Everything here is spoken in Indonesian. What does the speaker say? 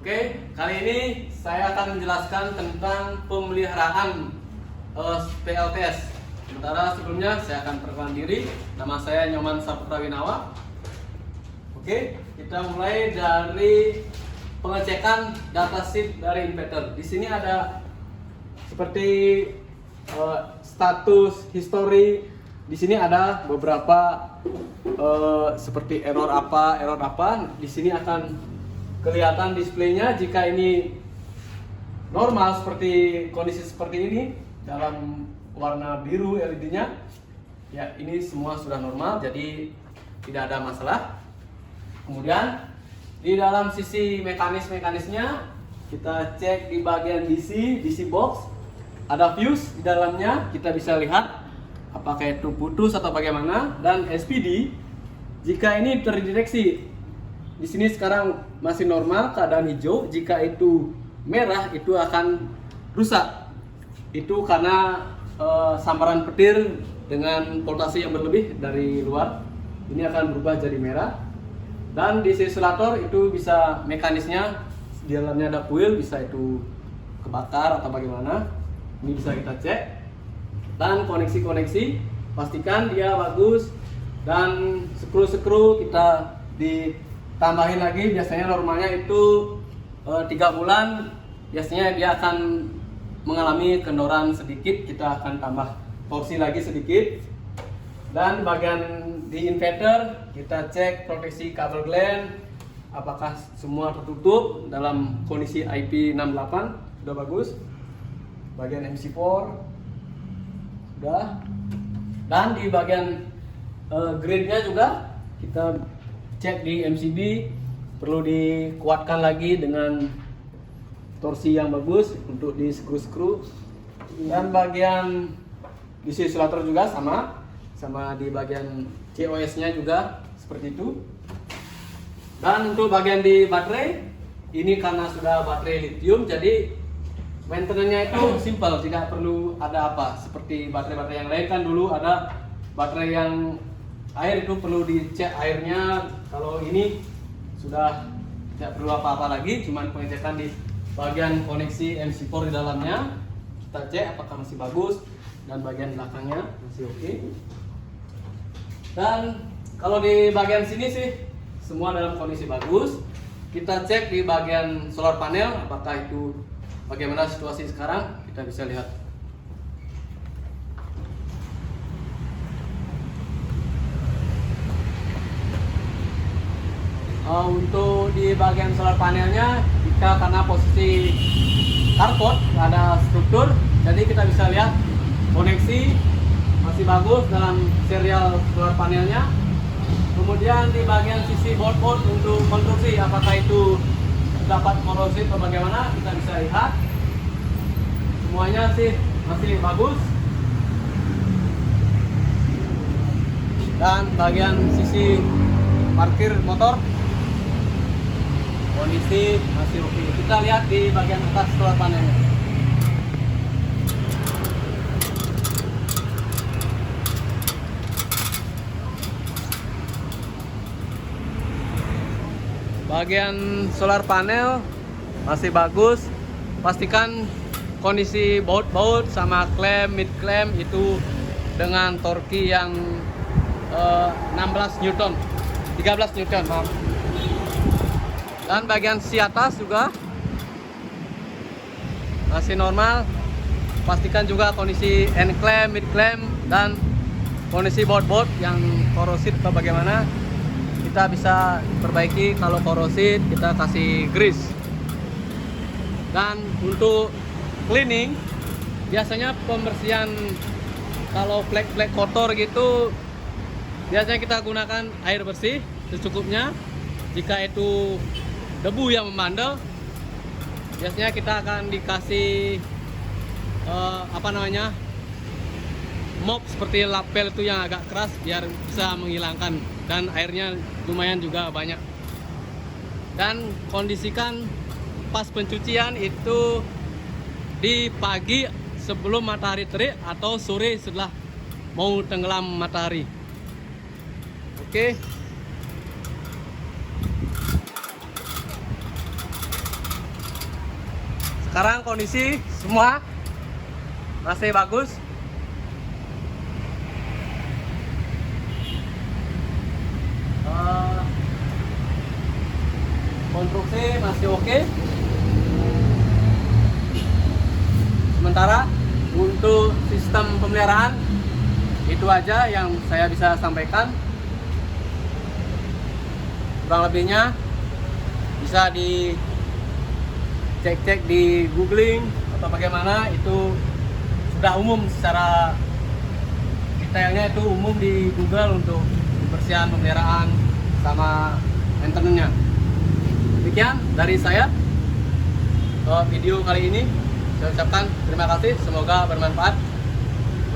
Oke, kali ini saya akan menjelaskan tentang pemeliharaan PLTS. Sementara sebelumnya saya akan perkenalkan diri. Nama saya Nyoman Saputra Winawa. Oke, kita mulai dari pengecekan datasheet dari inverter. Di sini ada seperti status, history. Di sini ada beberapa seperti error apa. Di sini akan kelihatan displaynya. Jika ini normal seperti kondisi seperti ini dalam warna biru LED-nya, ya ini semua sudah normal, jadi tidak ada masalah. Kemudian di dalam sisi mekanisnya kita cek di bagian DC box, ada fuse di dalamnya, kita bisa lihat apakah itu putus atau bagaimana. Dan SPD, jika ini terdeteksi di sini sekarang masih normal keadaan hijau, jika itu merah itu akan rusak. Itu karena sambaran petir dengan voltase yang berlebih dari luar, ini akan berubah jadi merah. Dan di isolator itu bisa mekanisnya di dalamnya ada kuil, bisa itu kebakar atau bagaimana. Ini bisa kita cek. Dan koneksi pastikan dia bagus, dan skru kita ditambahin lagi. Biasanya normalnya itu 3 bulan, biasanya dia akan mengalami kendoran sedikit, kita akan tambah torsi lagi sedikit. Dan bagian di inverter kita cek proteksi kabel gland, apakah semua tertutup dalam kondisi IP68 sudah bagus. Bagian MC4 sudah. Dan di bagian grid-nya juga kita cek di MCB, perlu dikuatkan lagi dengan torsi yang bagus untuk di skru. Dan bagian DC isolator juga sama di bagian COS nya juga seperti itu. Dan untuk bagian di baterai, ini karena sudah baterai lithium, jadi maintenance-nya itu simple, tidak perlu ada apa. Seperti baterai-baterai yang lain kan dulu ada baterai yang air, itu perlu dicek airnya. Kalau ini sudah tidak perlu apa-apa lagi, cuman pengecekan di bagian koneksi MC4 di dalamnya, kita cek apakah masih bagus, dan bagian belakangnya masih oke. Dan kalau di bagian sini sih semua dalam kondisi bagus. Kita cek di bagian solar panel, apakah itu bagaimana situasi sekarang, kita bisa lihat. Untuk di bagian solar panelnya, kita karena posisi carport ada struktur, jadi kita bisa lihat koneksi masih bagus dalam serial solar panelnya. Kemudian di bagian sisi board untuk konstruksi, apakah itu dapat korosi atau bagaimana, kita bisa lihat semuanya sih masih bagus. Dan bagian sisi parkir motor kondisi masih oke. Kita lihat di bagian atas solar panelnya. Bagian solar panel masih bagus. Pastikan kondisi baut sama klem, mid klem itu dengan torki yang 16 Newton, 13 Newton, maaf. Dan bagian sisi atas juga masih normal. Pastikan juga kondisi end clamp, mid clamp, dan kondisi baut yang korosit atau bagaimana, kita bisa perbaiki. Kalau korosit kita kasih grease. Dan untuk cleaning, biasanya pembersihan kalau flek-flek kotor gitu, biasanya kita gunakan air bersih secukupnya. Jika itu debu yang membandel, biasanya kita akan dikasih mop seperti lapel itu yang agak keras, biar bisa menghilangkan, dan airnya lumayan juga banyak. Dan kondisikan pas pencucian itu di pagi sebelum matahari terik atau sore setelah mau tenggelam matahari. Oke. Sekarang kondisi semua masih bagus. Konstruksi masih oke. Sementara untuk sistem pemeliharaan itu aja yang saya bisa sampaikan. Kurang lebihnya bisa dicek-cek di googling atau bagaimana, itu sudah umum, secara detailnya itu umum di Google untuk kebersihan pemeliharaan sama maintenance-nya. Demikian dari saya video kali ini. Saya ucapkan terima kasih, semoga bermanfaat.